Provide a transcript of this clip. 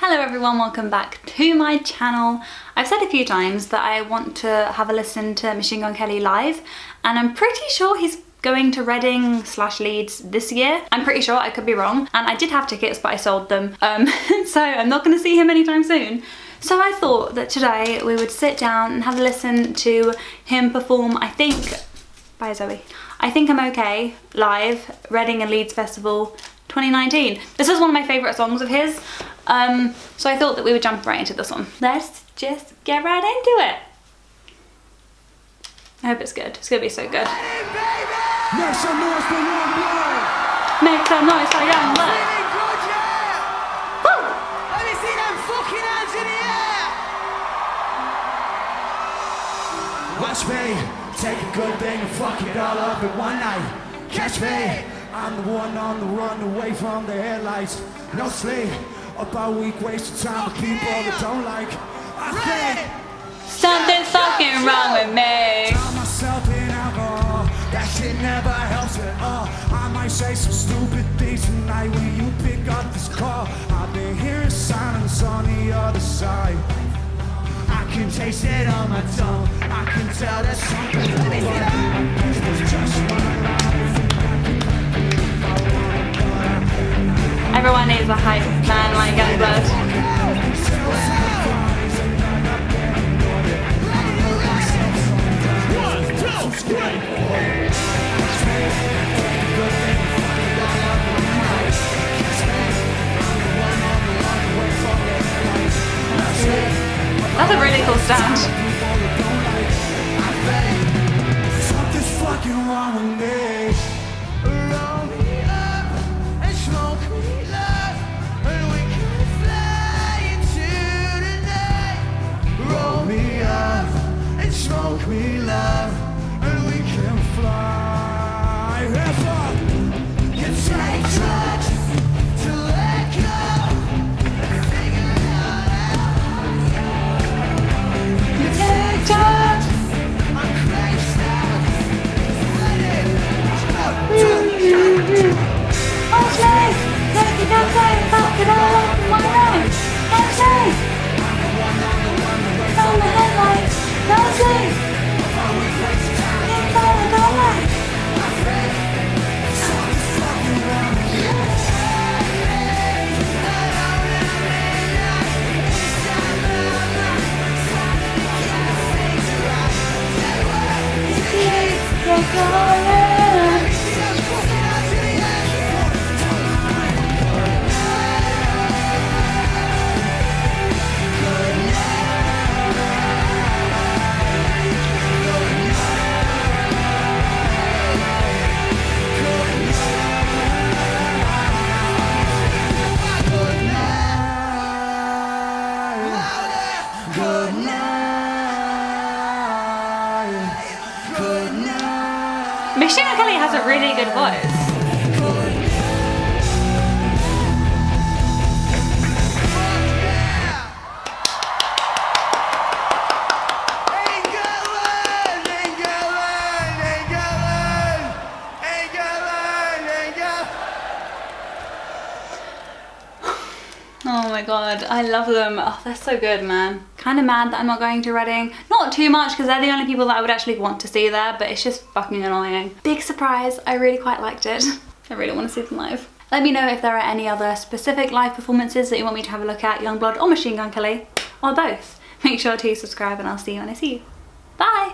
Hello everyone, welcome back to my channel. I've said a few times that I want to have a listen to Machine Gun Kelly live, and I'm pretty sure he's going to Reading / Leeds this year. I'm pretty sure, I could be wrong. And I did have tickets, but I sold them. So I'm not gonna see him anytime soon. So I thought that today we would sit down and have a listen to him perform, I think, bye Zoe, I Think I'm Okay live, Reading and Leeds Festival 2019. This is one of my favourite songs of his. So I thought that we would jump right into this one. Let's just get right into it. I hope it's good. It's gonna be so good. Make some noise for Yungblud! Make some noise for Yungblud! Woo! Let me see them fucking hands in the air! Watch me take a good thing and fuck it all up in one night. Catch me! I'm the one on the run away from the headlights. No sleep, about a week wasted time with people that don't like. I think something's fucking wrong with me. drown myself in alcohol. That shit never helps at all. I might say some stupid things tonight when you pick up this call. I've been hearing silence on the other side. I can taste it on my tongue. I can tell that something's wrong. It's just my life. Everyone needs a hype man like Yungblud. That's a really cool stand. Something's fucking wrong with me. Roll me up and smoke me love, and we can fly into the night. Roll me up and smoke me love, and we can fly. Hands up. You take drugs to let go and figure it out. You take drugs. I'm crazy out. Let it Watch me! Take it outside and fuck it all up in one night! Watch me! From the headlights! No sleep! It's all I don't like! You're calling! Machine Gun Kelly has a really good voice. Oh my god, I love them. Oh, they're so good, man. Kind of mad that I'm not going to Reading. Not too much, because they're the only people that I would actually want to see there, but it's just fucking annoying. Big surprise, I really quite liked it. I really want to see them live. Let me know if there are any other specific live performances that you want me to have a look at, Yungblud or Machine Gun Kelly, or both. Make sure to subscribe and I'll see you when I see you. Bye!